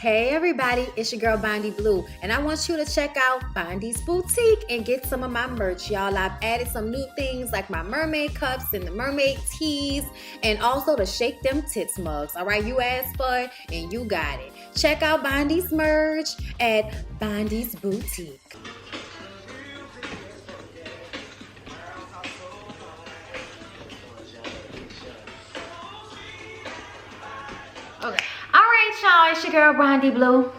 Hey everybody, it's your girl Bondy Blue, and I want you to check out Bondy's Boutique and get some of my merch, y'all. I've added some new things like my mermaid cups and the mermaid tees, and also the Shake Them Tits mugs. All right, you asked for it and you got it. Check out Bondy's merch at Bondy's Boutique. Okay. Alright, y'all, it's your girl Bondy Blue. Hold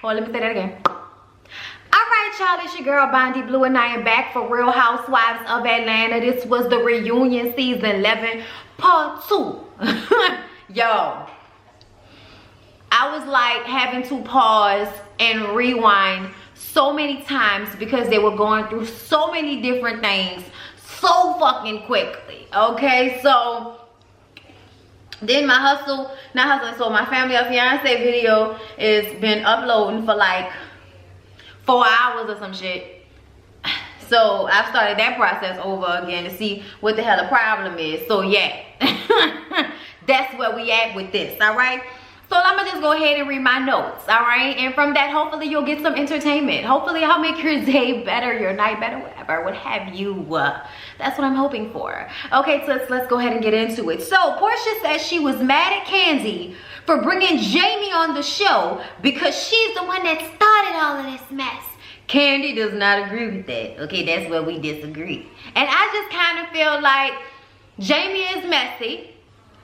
on, let me say that again. Alright, y'all, it's your girl Bondy Blue, and I am back for Real Housewives of Atlanta. This was the reunion season 11 part 2. Yo, I was like having to pause and rewind so many times because they were going through so many different things so fucking quickly. Okay, so then my my family of fiance video has been uploading for like 4 hours or some shit. So I've started that process over again to see what the hell the problem is. So yeah, that's where we at with this, all right? So I'm gonna just go ahead and read my notes, all right? And from that, hopefully you'll get some entertainment. Hopefully I'll make your day better, your night better, whatever, what have you. That's what I'm hoping for. Okay, so let's go ahead and get into it. So Portia says she was mad at Kandi for bringing Jamie on the show because she's the one that started all of this mess. Kandi does not agree with that. Okay, that's where we disagree. And I just kind of feel like Jamie is messy.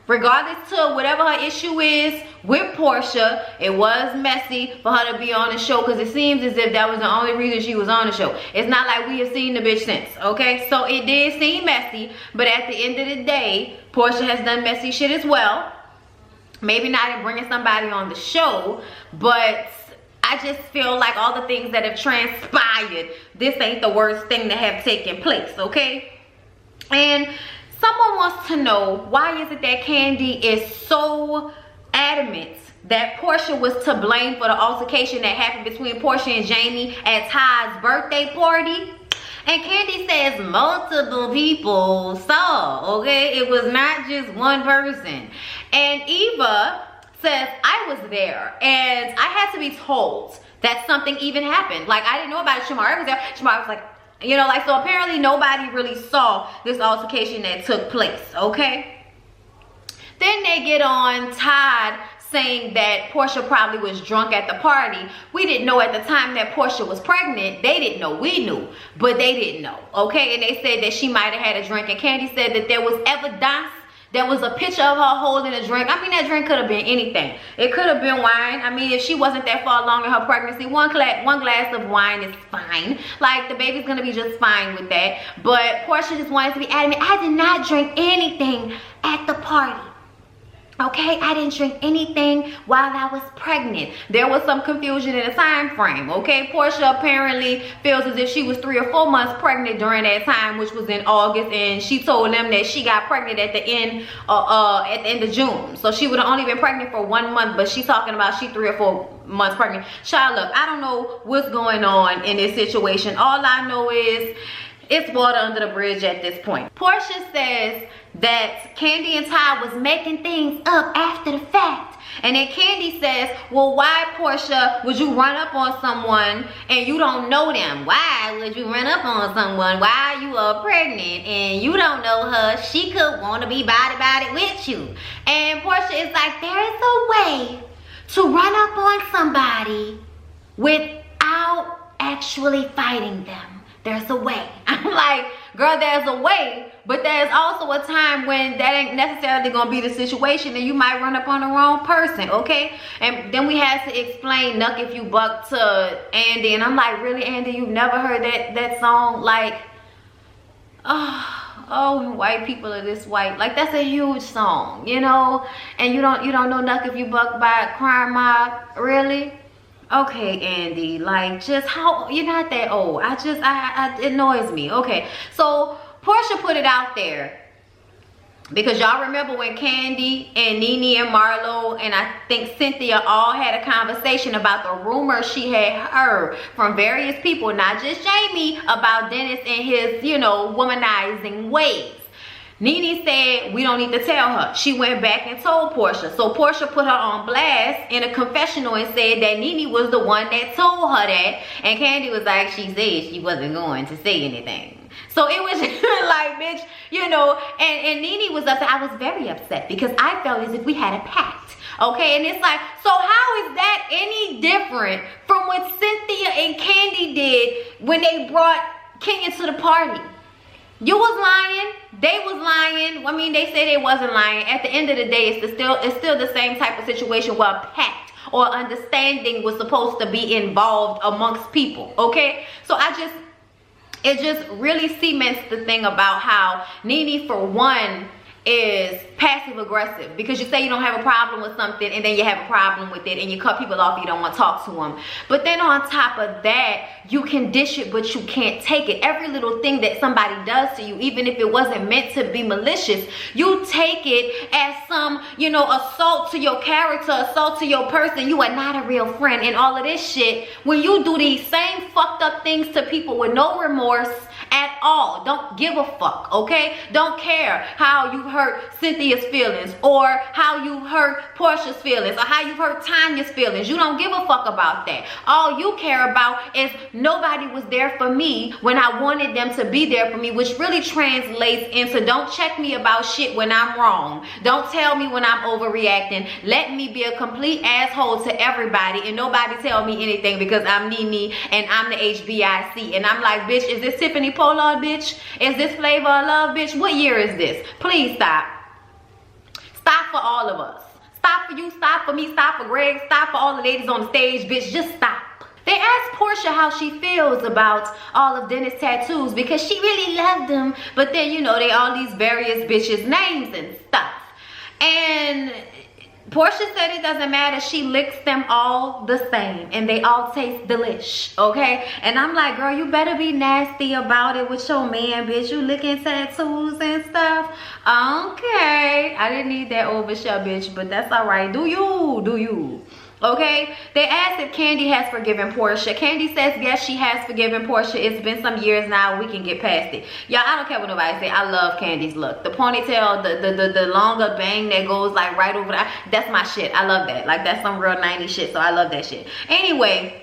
Regardless to whatever her issue is with Portia, it was messy for her to be on the show because it seems as if that was the only reason she was on the show. It's not like we have seen the bitch since, okay? So it did seem messy, but at the end of the day, Portia has done messy shit as well. Maybe not in bringing somebody on the show, but I just feel like all the things that have transpired, this ain't the worst thing to have taken place, okay? And someone wants to know, why is it that Kandi is so adamant that Portia was to blame for the altercation that happened between Portia and Jamie at Ty's birthday party? And Kandi says multiple people saw, okay? It was not just one person. And Eva says, I was there and I had to be told that something even happened. Like, I didn't know about it. Shamara was there. Shamara was like, you know, like, so apparently nobody really saw this altercation that took place, okay? Then they get on Todd saying that Portia probably was drunk at the party. We didn't know at the time that Portia was pregnant. They didn't know. We knew, but they didn't know, okay? And they said that she might have had a drink, and Kandi said that there was evidence. There was a picture of her holding a drink. I mean, that drink could have been anything. It could have been wine. I mean, if she wasn't that far along in her pregnancy, one glass of wine is fine. Like, the baby's gonna be just fine with that. But Portia just wanted to be adamant. I did not drink anything at the party. Okay, I didn't drink anything while I was pregnant. There was some confusion in the time frame, okay? Portia apparently feels as if she was 3 or 4 months pregnant during that time, which was in August, and she told them that she got pregnant at the end of June. So she would have only been pregnant for 1 month, but she's talking about she 3 or 4 months pregnant. Child, look, I don't know what's going on in this situation. All I know is it's water under the bridge at this point. Portia says that Kandi and Ty was making things up after the fact. And then Kandi says, well, why, Portia, would you run up on someone and you don't know them? Why would you run up on someone while you are pregnant and you don't know her? She could want to be body with you. And Portia is like, there is a way to run up on somebody without actually fighting them. There's a way. I'm like, girl, there's a way, but there's also a time when that ain't necessarily gonna be the situation and you might run up on the wrong person, okay? And then we had to explain Nuck If You Buck to Andy, and I'm like, really, Andy, you've never heard that song? Like, oh, white people are this white. Like, that's a huge song, you know? And you don't know Nuck If You Buck by Crime Mob, really? Okay, Andy, like, just how, you're not that old. It annoys me. Okay, so Portia put it out there because y'all remember when Kandi and Nene and Marlo and I think Cynthia all had a conversation about the rumors she had heard from various people, not just Jamie, about Dennis and his, you know, womanizing ways. Nene said we don't need to tell her. She went back and told Portia. So Portia put her on blast in a confessional and said that Nene was the one that told her that. And Kandi was like, she said she wasn't going to say anything. So it was like, bitch, you know, and Nene was upset. I was very upset because I felt as if we had a pact. Okay, and it's like, so how is that any different from what Cynthia and Kandi did when they brought Kenya to the party? You was lying, they was lying. I mean, they say they wasn't lying. At the end of the day, it's still the same type of situation where a pact or understanding was supposed to be involved amongst people. Okay, so it just really cements the thing about how Nene, for one, is passive aggressive, because you say you don't have a problem with something and then you have a problem with it and you cut people off, you don't want to talk to them. But then on top of that, you can dish it but you can't take it. Every little thing that somebody does to you, even if it wasn't meant to be malicious, you take it as some, you know, assault to your character, assault to your person. You are not a real friend and all of this shit. When you do these same fucked up things to people with no remorse at all, don't give a fuck, okay? Don't care how you hurt Cynthia's feelings or how you hurt Portia's feelings or how you hurt Tanya's feelings. You don't give a fuck about that. All you care about is nobody was there for me when I wanted them to be there for me, which really translates into don't check me about shit when I'm wrong. Don't tell me when I'm overreacting. Let me be a complete asshole to everybody and nobody tell me anything because I'm Nene and I'm the HBIC. And I'm like, bitch, is this Tiffany Pollard, bitch? Is this Flavor of Love, bitch? What year is this? Please stop. Stop for all of us. Stop for you, stop for me, stop for Greg, stop for all the ladies on the stage, bitch. Just stop. They asked Portia how she feels about all of Dennis' tattoos because she really loved them, but then, you know, they all these various bitches' names and stuff. And Portia said it doesn't matter. She licks them all the same and they all taste delish, okay? And I'm like, girl, you better be nasty about it with your man, bitch. You licking tattoos and stuff. Okay, I didn't need that overshare, bitch, but that's all right. Do you? Okay, they asked if Kandi has forgiven Portia. Kandi says yes, she has forgiven Portia. It's been some years now. We can get past it. Y'all, I don't care what nobody say. I love Kandi's look. The ponytail, the longer bang that goes like right over there. That's my shit. I love that. Like, that's some real 90s shit, so I love that shit. Anyway,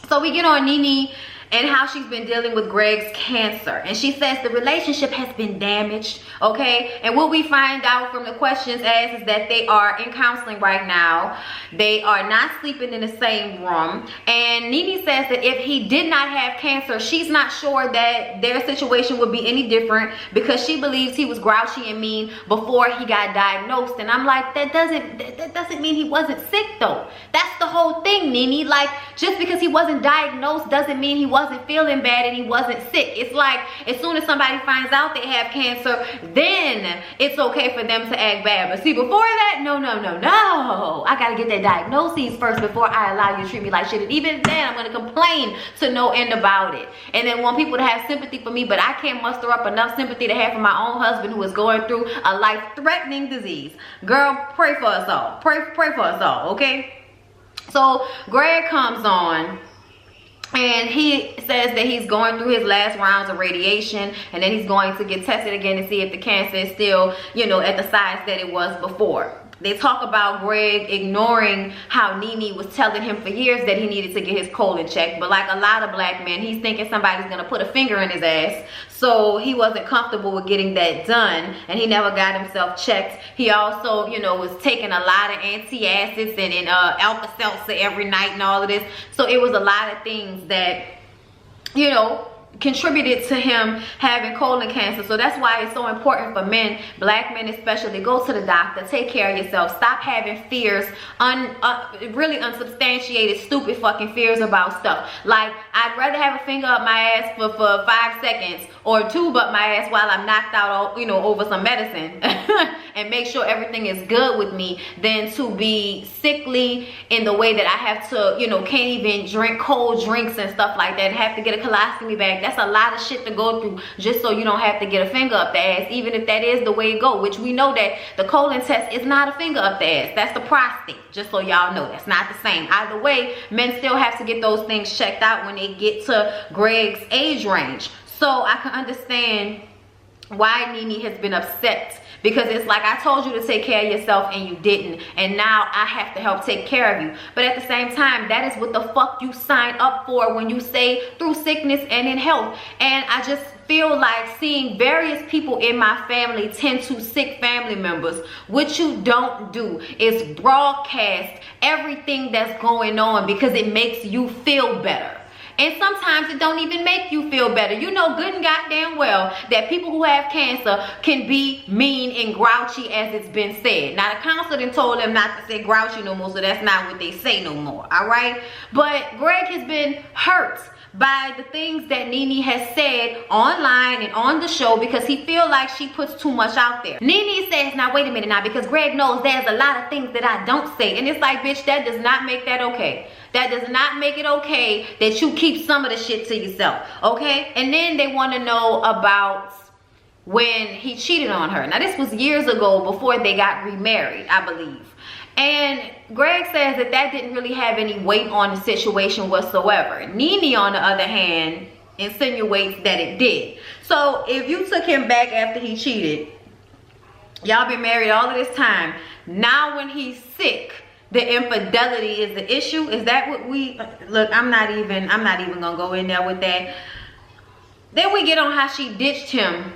so we get on Nene and how she's been dealing with Greg's cancer. And she says the relationship has been damaged, okay? And what we find out from the questions asked is that they are in counseling right now. They are not sleeping in the same room. And Nene says that if he did not have cancer, she's not sure that their situation would be any different because she believes he was grouchy and mean before he got diagnosed. And I'm like, that doesn't mean he wasn't sick though. That's the whole thing, Nene. Like, just because he wasn't diagnosed doesn't mean he wasn't feeling bad and he wasn't sick. It's like as soon as somebody finds out they have cancer, then it's okay for them to act bad. But see, before that, no. I gotta get that diagnosis first before I allow you to treat me like shit. And even then, I'm gonna complain to no end about it. And then want people to have sympathy for me, but I can't muster up enough sympathy to have for my own husband who is going through a life-threatening disease. Girl, pray for us all. Pray for us all, okay? So Greg comes on and he says that he's going through his last rounds of radiation and then he's going to get tested again to see if the cancer is still, you know, at the size that it was before. They talk about Greg ignoring how Nene was telling him for years that he needed to get his colon checked. But like a lot of black men, he's thinking somebody's going to put a finger in his ass. So he wasn't comfortable with getting that done. And he never got himself checked. He also, you know, was taking a lot of antacids and Alka-Seltzer every night and all of this. So it was a lot of things that, you know, contributed to him having colon cancer. So that's why it's so important for men, black men especially, go to the doctor, take care of yourself, stop having fears, really unsubstantiated, stupid fucking fears about stuff. Like, I'd rather have a finger up my ass for 5 seconds or tube up my ass while I'm knocked out, you know, over some medicine and make sure everything is good with me than to be sickly in the way that I have to, you know, can't even drink cold drinks and stuff like that, have to get a colostomy bag. That's a lot of shit to go through just so you don't have to get a finger up the ass, even if that is the way it go, which we know that the colon test is not a finger up the ass. That's the prostate, just so y'all know. That's not the same. Either way, men still have to get those things checked out when they get to Greg's age range. So I can understand why Nene has been upset, because it's like, I told you to take care of yourself and you didn't, and now I have to help take care of you. But at the same time, that is what the fuck you sign up for when you say through sickness and in health. And I just feel like seeing various people in my family tend to sick family members. What you don't do is broadcast everything that's going on because it makes you feel better. And sometimes it don't even make you feel better. You know good and goddamn well that people who have cancer can be mean and grouchy, as it's been said. Now, the counselor done told them not to say grouchy no more, so that's not what they say no more, all right? But Greg has been hurt by the things that Nene has said online and on the show, because he feel like she puts too much out there. Nene says, now wait a minute now, because Greg knows there's a lot of things that I don't say. And it's like, bitch, that does not make that okay. That does not make it okay that you keep some of the shit to yourself, okay? And then they want to know about when he cheated on her. Now, this was years ago before they got remarried, I believe. And Greg says that that didn't really have any weight on the situation whatsoever. Nene, on the other hand, insinuates that it did. So if you took him back after he cheated, y'all been married all of this time, now when he's sick, the infidelity is the issue. Is that what we look? I'm not even gonna go in there with that. Then we get on how she ditched him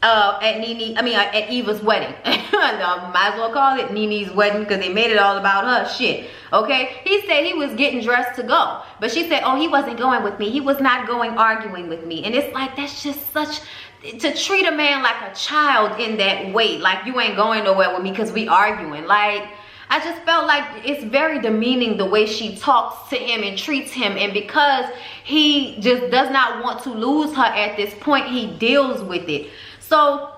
at Eva's wedding. Might as well call it Nene's wedding, because they made it all about her shit. Okay, he said he was getting dressed to go, but she said, oh, he wasn't going with me, he was not going arguing with me. And it's like, that's just such, to treat a man like a child in that way, like you ain't going nowhere with me because we arguing. Like, I just felt like it's very demeaning the way she talks to him and treats him. And because he just does not want to lose her at this point, he deals with it. So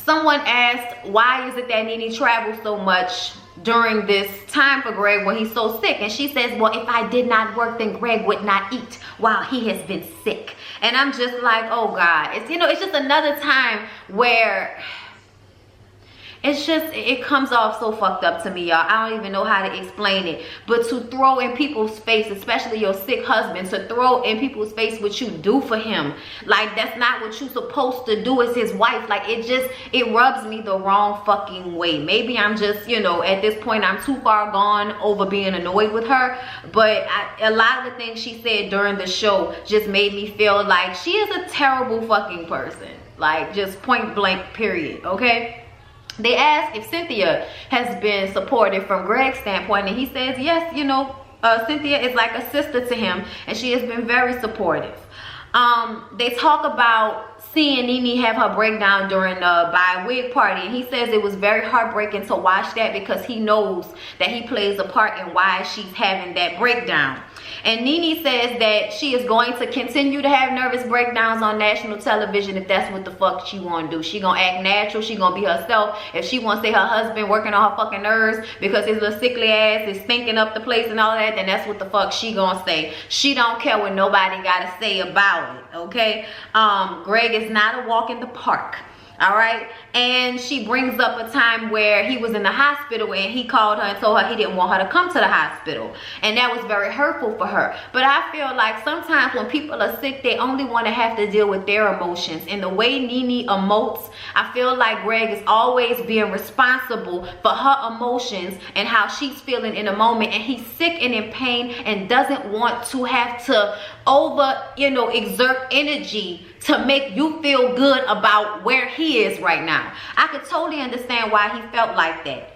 someone asked, why is it that Nene travels so much during this time for Greg when he's so sick? And she says, well, if I did not work, then Greg would not eat while he has been sick. And I'm just like, oh God, it's, you know, it's just another time where it's just, it comes off so fucked up to me, y'all. I don't even know how to explain it. But to throw in people's face, especially your sick husband, to throw in people's face what you do for him, like that's not what you're supposed to do as his wife. Like, it rubs me the wrong fucking way. Maybe I'm just, you know, at this point I'm too far gone over being annoyed with her. But a lot of the things she said during the show just made me feel like she is a terrible fucking person. Like, just point blank period, okay? They asked if Cynthia has been supportive from Greg's standpoint, and he says, yes, you know, Cynthia is like a sister to him, and she has been very supportive. They talk about seeing Nene have her breakdown during the buy a wig party, and he says it was very heartbreaking to watch that because he knows that he plays a part in why she's having that breakdown. And Nene says that she is going to continue to have nervous breakdowns on national television if that's what the fuck she want to do. She gonna act natural, she gonna be herself. If she wants to say her husband working on her fucking nerves because his little sickly ass is stinking up the place and all that, then that's what the fuck she gonna say. She don't care what nobody gotta say about it, okay? Greg is not a walk in the park. All right, and she brings up a time where he was in the hospital and he called her and told her he didn't want her to come to the hospital, and that was very hurtful for her. But I feel like sometimes when people are sick, they only want to have to deal with their emotions, and the way Nene emotes, I feel like Greg is always being responsible for her emotions and how she's feeling in a moment, and he's sick and in pain and doesn't want to have to exert energy to make you feel good about where he is right now. I could totally understand why he felt like that.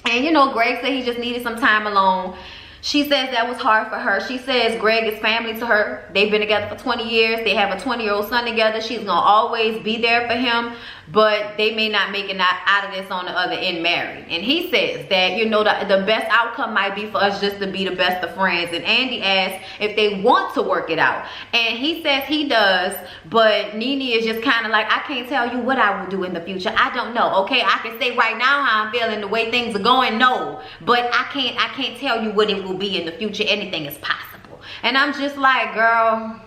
And you know, Greg said he just needed some time alone. She says that was hard for her. She says Greg is family to her. They've been together for 20 years. They have a 20-year-old son together. She's gonna always be there for him, but they may not make it out of this on the other end married. And he says that, you know, the best outcome might be for us just to be the best of friends. And Andy asks if they want to work it out, and he says he does, but Nene is just kind of like, I can't tell you what I will do in the future. I don't know, okay? I can say right now how I'm feeling, the way things are going, no, but I can't tell you what it will be in the future. Anything is possible. And I'm just like, girl,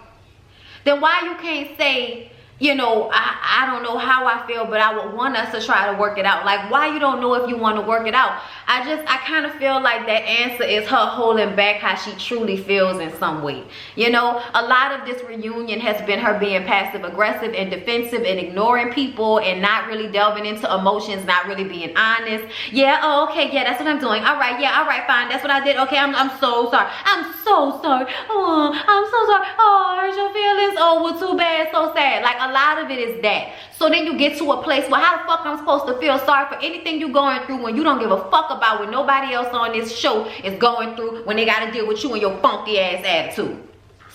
then why you can't say, you know, I don't know how I feel, but I would want us to try to work it out? Like, why you don't know if you want to work it out? I kind of feel like that answer is her holding back how she truly feels in some way. You know, a lot of this reunion has been her being passive aggressive and defensive and ignoring people and not really delving into emotions, not really being honest. Yeah, oh, okay, yeah, that's what I'm doing. All right, yeah, all right, fine, that's what I did. Okay, I'm so sorry. I'm so sorry. Oh, I'm so sorry. Oh, I hurt your feelings. Oh, well, too bad, so sad. Like, a lot of it is that. So then you get to a place where how the fuck I'm supposed to feel sorry for anything you're going through when you don't give a fuck about what nobody else on this show is going through when they got to deal with you and your funky ass attitude.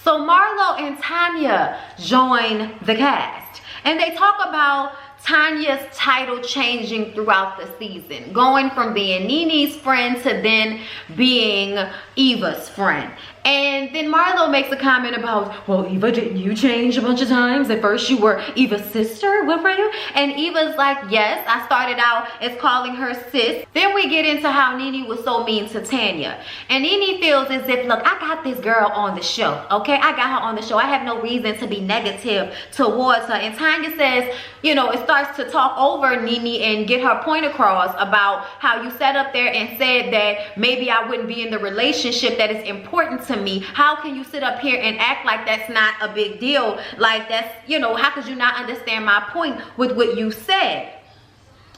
So Marlo and Tanya join the cast and they talk about Tanya's title changing throughout the season, going from being Nene's friend to then being Eva's friend. And then Marlo makes a comment about, well, Eva, didn't you change a bunch of times? At first you were Eva's sister, what were you? And Eva's like, yes, I started out as calling her sis. Then we get into how Nene was so mean to Tanya. And Nene feels as if, look, I got this girl on the show, okay? I got her on the show. I have no reason to be negative towards her. And Tanya says, you know, it starts to talk over Nene and get her point across about how you sat up there and said that maybe I wouldn't be in the relationship that is important to me. How can you sit up here and act like that's not a big deal? Like that's, you know, how could you not understand my point with what you said?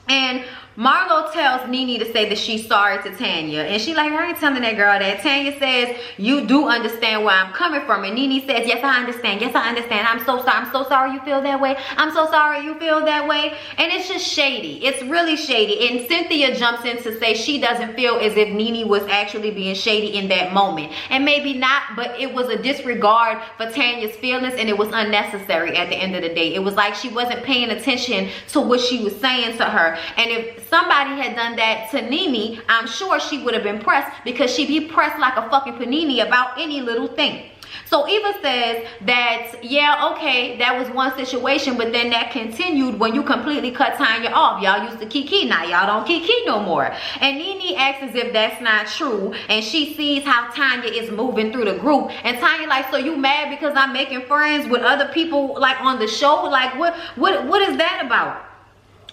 And Marlo tells Nene to say that she's sorry to Tanya. And she like, I ain't telling that girl that. Tanya says, you do understand where I'm coming from. And Nene says, yes, I understand. Yes, I understand. I'm so sorry. I'm so sorry you feel that way. I'm so sorry you feel that way. And it's just shady. It's really shady. And Cynthia jumps in to say she doesn't feel as if Nene was actually being shady in that moment. And maybe not, but it was a disregard for Tanya's feelings and it was unnecessary at the end of the day. It was like she wasn't paying attention to what she was saying to her. And if somebody had done that to Nene, I'm sure she would have been pressed because she'd be pressed like a fucking panini about any little thing. So Eva says that, yeah, okay, that was one situation, but then that continued when you completely cut Tanya off. Y'all used to kiki, now y'all don't kiki no more. And Nene acts as if that's not true, and she sees how Tanya is moving through the group. And Tanya like, so you mad because I'm making friends with other people like on the show? Like what is that about?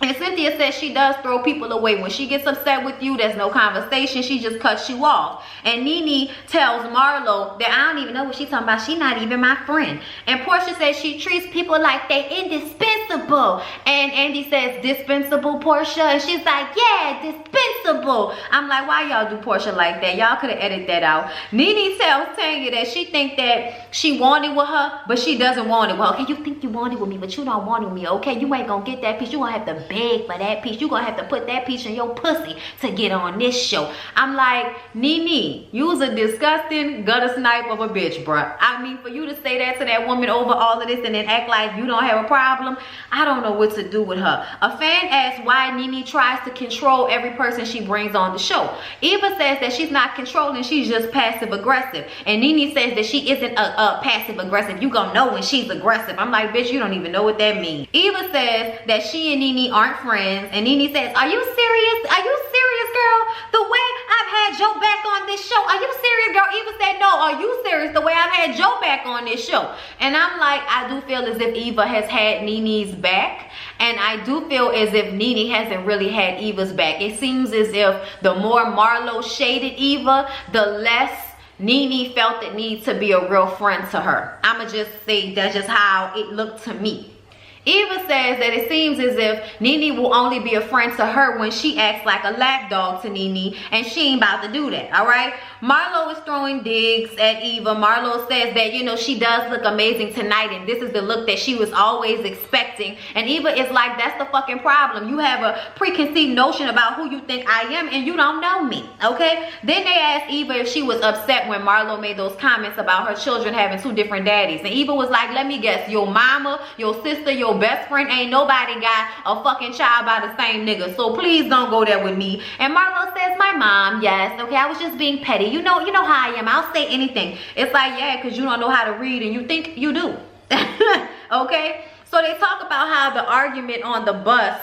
And Cynthia says she does throw people away. When she gets upset with you, there's no conversation. She just cuts you off. And Nene tells Marlo that I don't even know what she's talking about. She's not even my friend. And Portia says she treats people like they indispensable. And Andy says, dispensable, Portia? And she's like, yeah, dispensable. I'm like, why y'all do Portia like that? Y'all could have edited that out. Nene tells Tanya that she think that she wanted with her, but she doesn't want it with her. Okay, you think you want it with me, but you don't want it with me, okay? You ain't gonna get that piece. You gonna have to beg for that piece. You're gonna have to put that piece in your pussy to get on this show. I'm like, Nene, you was a disgusting gutter snipe of a bitch, bruh. I mean, for you to say that to that woman over all of this and then act like you don't have a problem, I don't know what to do with her. A fan asks why Nene tries to control every person she brings on the show. Eva says that she's not controlling, she's just passive aggressive. And Nene says that she isn't a passive aggressive. You gonna know when she's aggressive. I'm like, bitch, you don't even know what that means. Eva says that she and Nene aren't friends, and Nene says, are you serious? Are you serious, girl? The way I've had Joe back on this show, are you serious, girl? Eva said, no, are you serious? The way I've had Joe back on this show. And I'm like, I do feel as if Eva has had Nene's back, and I do feel as if Nene hasn't really had Eva's back. It seems as if the more Marlo shaded Eva, the less Nene felt the need to be a real friend to her. I'ma just say that's just how it looked to me. Eva says that it seems as if Nene will only be a friend to her when she acts like a lapdog to Nene, and she ain't about to do that, all right? Marlo is throwing digs at Eva. Marlo says that, you know, she does look amazing tonight, and this is the look that she was always expecting. And Eva is like, that's the fucking problem. You have a preconceived notion about who you think I am, and you don't know me, okay? Then they asked Eva if she was upset when Marlo made those comments about her children having 2 different daddies. And Eva was like, let me guess, your mama, your sister, your best friend, ain't nobody got a fucking child by the same nigga, so please don't go there with me. And Marlo says, my mom, yes, okay, I was just being petty. You know how I am. I'll say anything. It's like, yeah, because you don't know how to read and you think you do. Okay? So they talk about how the argument on the bus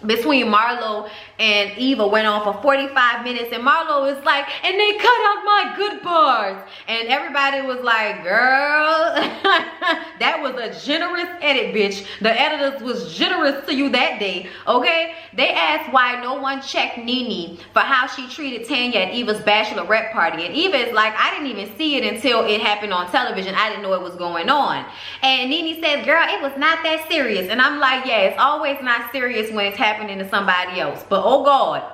between Marlo and Eva went on for 45 minutes, and Marlo was like, and they cut out my good parts. And everybody was like, girl, that was a generous edit, bitch. The editors was generous to you that day, okay? They asked why no one checked Nene for how she treated Tanya at Eva's bachelorette party. And Eva is like, I didn't even see it until it happened on television. I didn't know it was going on. And Nene said, girl, it was not that serious. And I'm like, yeah, it's always not serious when it's happening to somebody else. But oh God,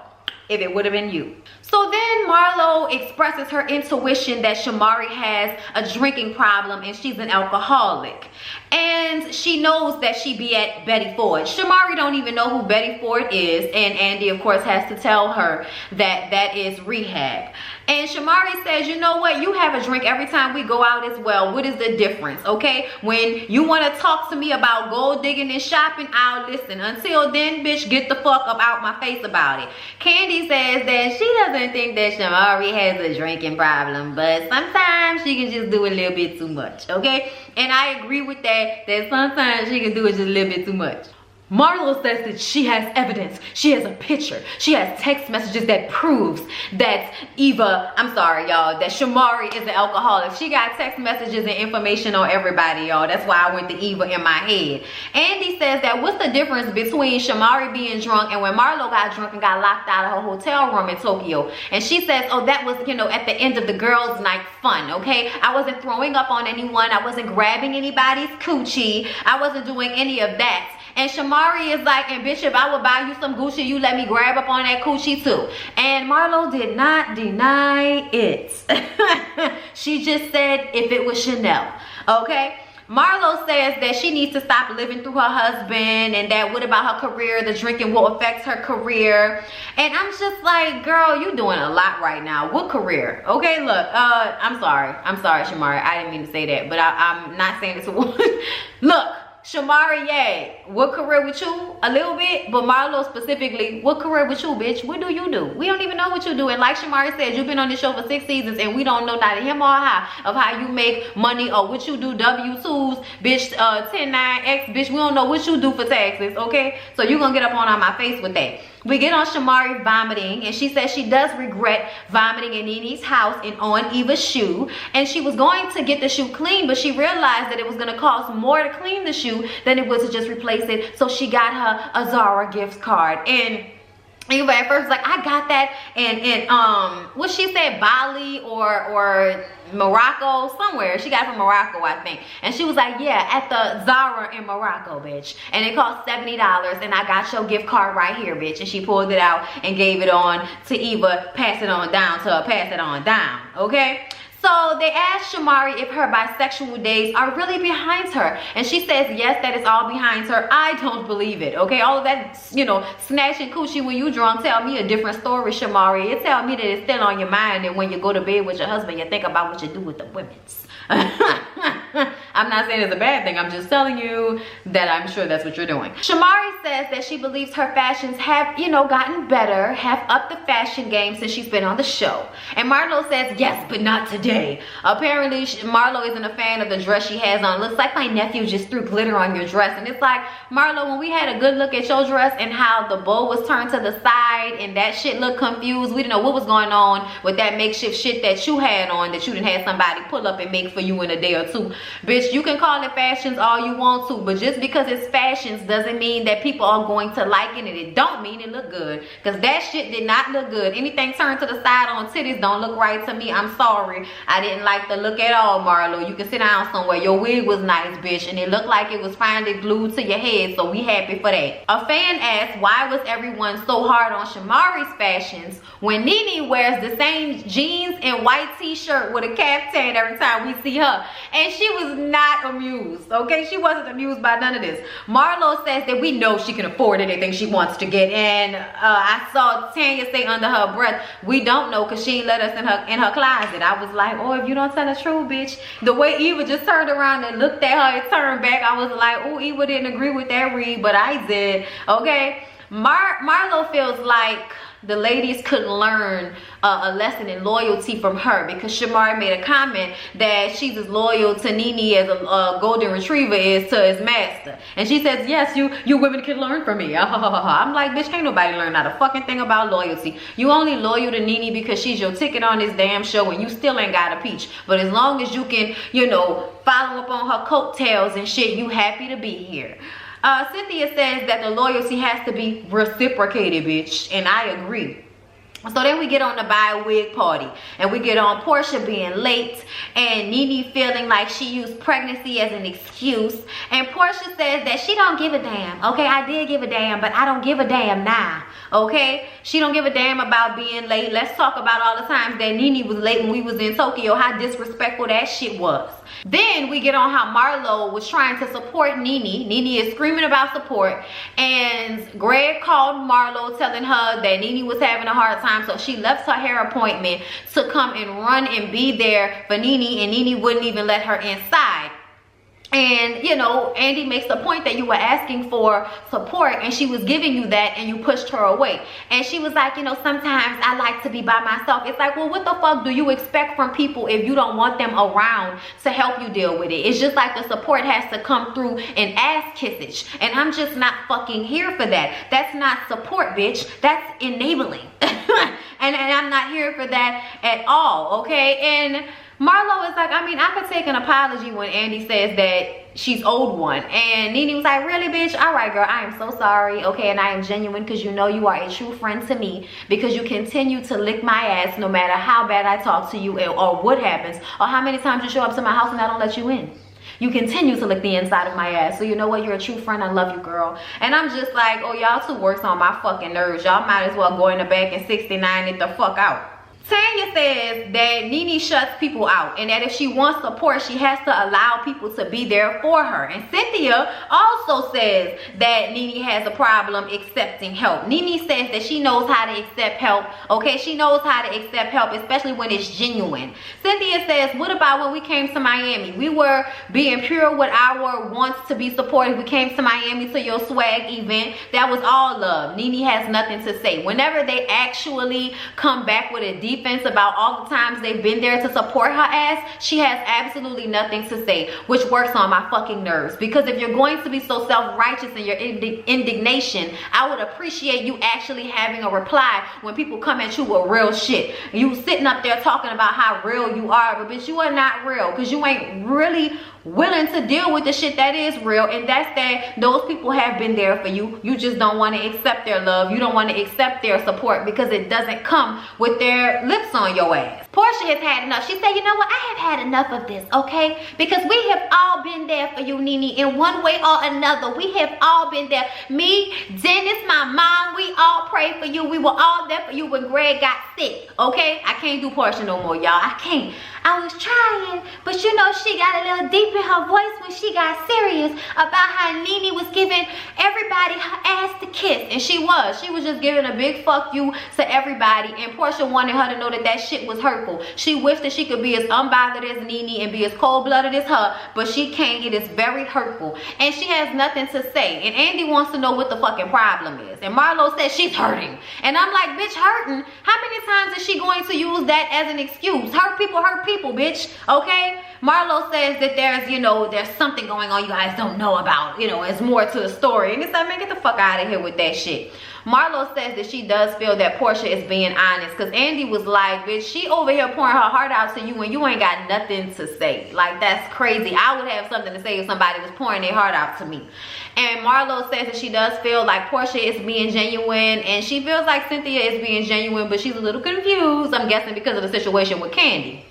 if it would have been you. So then Marlo expresses her intuition that Shamari has a drinking problem and she's an alcoholic. And she knows that she be at Betty Ford. Shamari don't even know who Betty Ford is. And Andy, of course, has to tell her that that is rehab. And Shamari says, you know what? You have a drink every time we go out as well. What is the difference, okay? When you want to talk to me about gold digging and shopping, I'll listen. Until then, bitch, get the fuck up out my face about it. Candy says that she doesn't think that Shamari has a drinking problem, but sometimes she can just do a little bit too much, okay? And I agree with that sometimes she can do it just a little bit too much. Marlo says that she has evidence. She has a picture. She has text messages that proves that that Shamari is an alcoholic. She got text messages and information on everybody, y'all. That's why I went to Eva in my head. Andy says that what's the difference between Shamari being drunk and when Marlo got drunk and got locked out of her hotel room in Tokyo? And she says, oh, that was, at the end of the girls' night fun, okay? I wasn't throwing up on anyone. I wasn't grabbing anybody's coochie. I wasn't doing any of that. And Shamari is like, and bitch, if I would buy you some Gucci, you let me grab up on that coochie too. And Marlo did not deny it. She just said if it was Chanel, okay? Marlo says that she needs to stop living through her husband and that what about her career, the drinking will affect her career. And I'm just like, girl, you doing a lot right now. What career? Okay, look, I'm sorry, Shamari. I didn't mean to say that, but I'm not saying this a woman. Look. Shamari, yeah, what career with you? A little bit, but Marlo specifically, what career with you, bitch? What do you do? We don't even know what you do. And like Shamari said, you've been on this show for 6 seasons and we don't know neither him or her of how you make money or what you do, W-2s, bitch, 10-9X, bitch, we don't know what you do for taxes, okay? So you're gonna get up on my face with that. We get on Shamari vomiting, and she says she does regret vomiting in Nene's house and on Eva's shoe. And she was going to get the shoe clean, but she realized that it was going to cost more to clean the shoe than it was to just replace it. So she got her a Zara gift card. And Eva at first was like, I got that in what she said, Bali or Morocco, somewhere. She got it from Morocco, I think. And she was like, yeah, at the Zara in Morocco, bitch. And it cost $70 and I got your gift card right here, bitch. And she pulled it out and gave it on to Eva, pass it on down to her, pass it on down, okay? So they asked Shamari if her bisexual days are really behind her. And she says, yes, that is all behind her. I don't believe it, okay? All of that, snatching coochie when you drunk, tell me a different story, Shamari. It tell me that it's still on your mind, and when you go to bed with your husband, you think about what you do with the women's. I'm not saying it's a bad thing. I'm just telling you that I'm sure that's what you're doing. Shamari says that she believes her fashions have, gotten better, have upped the fashion game since she's been on the show. And Marlo says, yes, but not today. Apparently, Marlo isn't a fan of the dress she has on. Looks like my nephew just threw glitter on your dress. And it's like, Marlo, when we had a good look at your dress and how the bow was turned to the side and that shit looked confused, we didn't know what was going on with that makeshift shit that you had on that you didn't have somebody pull up and make for you in a day or two. Bitch, you can call it fashions all you want to, but just because it's fashions doesn't mean that people are going to like it, and it don't mean it look good, because that shit did not look good. Anything turned to the side on titties don't look right to me. I'm sorry, I didn't like the look at all, Marlo. You can sit down somewhere. Your wig was nice, bitch, and it looked like it was finally glued to your head, so we happy for that. A fan asked why was everyone so hard on Shamari's fashions when Nene wears the same jeans and white t-shirt with a caftan every time we see her. And she was not amused, okay? She wasn't amused by none of this. Marlo says that we know she can afford anything she wants to get. And I saw Tanya say under her breath, we don't know, because she ain't let us in her closet. I was like, oh, if you don't tell the truth, bitch. The way Eva just turned around and looked at her and turned back, I was like, oh, Eva didn't agree with that read, but I did, okay? Marlo feels like the ladies could learn a lesson in loyalty from her, because Shamari made a comment that she's as loyal to Nene as a golden retriever is to his master. And she says, yes, you women can learn from me. I'm like, bitch, can't nobody learn not a fucking thing about loyalty. You only loyal to Nene because she's your ticket on this damn show and you still ain't got a peach. But as long as you can, you know, follow up on her coattails and shit, you happy to be here. Cynthia says that the loyalty has to be reciprocated, bitch, and I agree. So then we get on the buy a wig party, and we get on Portia being late and Nene feeling like she used pregnancy as an excuse. And Portia says that she don't give a damn. Okay, I did give a damn, but I don't give a damn now. Okay, she don't give a damn about being late. Let's talk about all the times that Nene was late when we was in Tokyo, how disrespectful that shit was. Then we get on how Marlo was trying to support Nene. Nene is screaming about support, and Greg called Marlo telling her that Nene was having a hard time, so she left her hair appointment to come and run and be there for Nene, and Nene wouldn't even let her inside. And you know, Andy makes the point that you were asking for support and she was giving you that and you pushed her away. And she was like, you know, sometimes I like to be by myself. It's like, well, what the fuck do you expect from people if you don't want them around to help you deal with it? It's just like the support has to come through an ass kissage, and I'm just not fucking here for that. That's not support, bitch. That's enabling. and I'm not here for that at all, okay? And Marlo is like, I mean, I could take an apology when Andy says that she's owed one. And Nene was like, really, bitch? All right, girl, I am so sorry, okay? And I am genuine because you know you are a true friend to me, because you continue to lick my ass no matter how bad I talk to you or what happens or how many times you show up to my house and I don't let you in. You continue to lick the inside of my ass. So you know what? You're a true friend. I love you, girl. And I'm just like, oh, y'all two works on my fucking nerves. Y'all might as well go in the back and 69 it the fuck out. Tanya says that Nene shuts people out, and that if she wants support, she has to allow people to be there for her. And Cynthia also says that Nene has a problem accepting help. Nene says that she knows how to accept help, okay? She knows how to accept help, especially when it's genuine. Cynthia says, what about when we came to Miami? We were being pure with our wants to be supported. We came to Miami to your swag event. That was all love. Nene has nothing to say. Whenever they actually come back with a defense about all the times they've been there to support her ass, she has absolutely nothing to say, which works on my fucking nerves. Because if you're going to be so self-righteous in your indignation, I would appreciate you actually having a reply when people come at you with real shit. You sitting up there talking about how real you are, but bitch, you are not real, because you ain't really willing to deal with the shit that is real, and that's that those people have been there for you. You just don't want to accept their love. You don't want to accept their support because it doesn't come with their lips on your ass. Portia has had enough. She said, you know what? I have had enough of this, okay? Because we have all been there for you, Nene, in one way or another. We have all been there. Me, Dennis, my mom, we all prayed for you. We were all there for you when Greg got sick, okay? I can't do Portia no more, y'all. I can't. I was trying, but you know, she got a little deep in her voice when she got serious about how Nene was giving everybody her ass to kiss. And she was just giving a big fuck you to everybody. And Portia wanted her to know that that shit was hurtful. She wished that she could be as unbothered as Nene and be as cold-blooded as her, but she can't. It is very hurtful. And she has nothing to say. And Andy wants to know what the fucking problem is. And Marlo says she's hurting. And I'm like, bitch, hurting? How many times is she going to use that as an excuse? Hurt people, bitch, okay? Marlo says that there's, you know, there's something going on you guys don't know about. You know, it's more to the story. And it's like, man, get the fuck out of here with that shit. Marlo says that she does feel that Portia is being honest, because Andy was like, bitch, she over here pouring her heart out to you and you ain't got nothing to say. Like, that's crazy. I would have something to say if somebody was pouring their heart out to me. And Marlo says that she does feel like Portia is being genuine, and she feels like Cynthia is being genuine, but she's a little confused, I'm guessing because of the situation with Candy.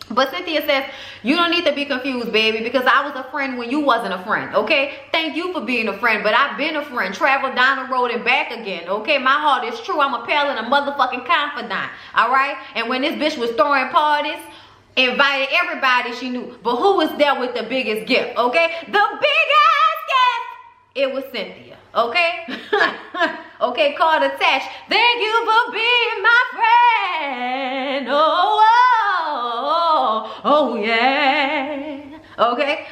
But Cynthia says, you don't need to be confused, baby, because I was a friend when you wasn't a friend, okay? Thank you for being a friend, but I've been a friend. Traveled down the road and back again, okay? My heart is true. I'm a pal and a motherfucking confidant, all right? And when this bitch was throwing parties, invited everybody she knew. But who was there with the biggest gift, okay? The biggest gift! It was Cynthia, okay? Okay, card attached. Thank you for being my friend. Oh yeah. Okay.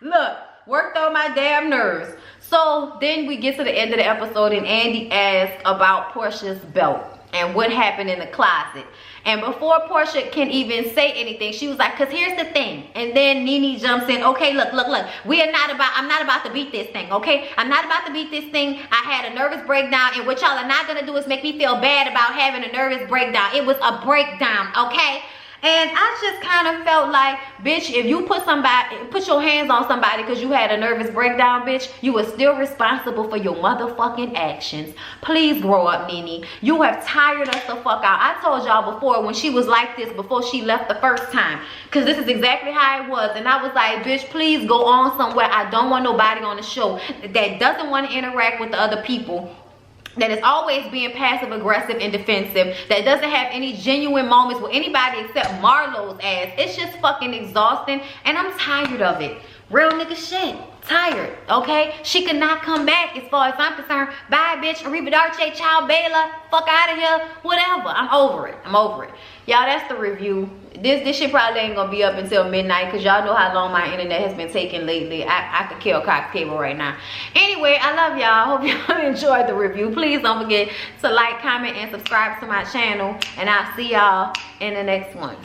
Look, worked on my damn nerves. So then we get to the end of the episode and Andy asks about Portia's belt and what happened in the closet. And before Portia can even say anything, she was like, cause here's the thing. And then Nene jumps in, okay, look. I'm not about to beat this thing, okay? I'm not about to beat this thing. I had a nervous breakdown, and what y'all are not gonna do is make me feel bad about having a nervous breakdown. It was a breakdown, okay? And I just kind of felt like, bitch, if you put your hands on somebody because you had a nervous breakdown, bitch, you were still responsible for your motherfucking actions. Please grow up, Nene. You have tired us the fuck out. I told y'all before when she was like this before she left the first time, because this is exactly how it was. And I was like, bitch, please go on somewhere. I don't want nobody on the show that doesn't want to interact with the other people, that is always being passive aggressive and defensive, that doesn't have any genuine moments with anybody except Marlo's ass. It's just fucking exhausting, and I'm tired of it. Real nigga shit. Tired, okay? She could not come back as far as I'm concerned. Bye, bitch. Arrivederci, ciao, Bella. Fuck out of here. Whatever. I'm over it. Y'all, that's the review. This shit probably ain't gonna be up until midnight, because y'all know how long my internet has been taking lately. I could kill cock cable right now. Anyway, I love y'all. Hope y'all enjoyed the review. Please don't forget to like, comment, and subscribe to my channel. And I'll see y'all in the next one.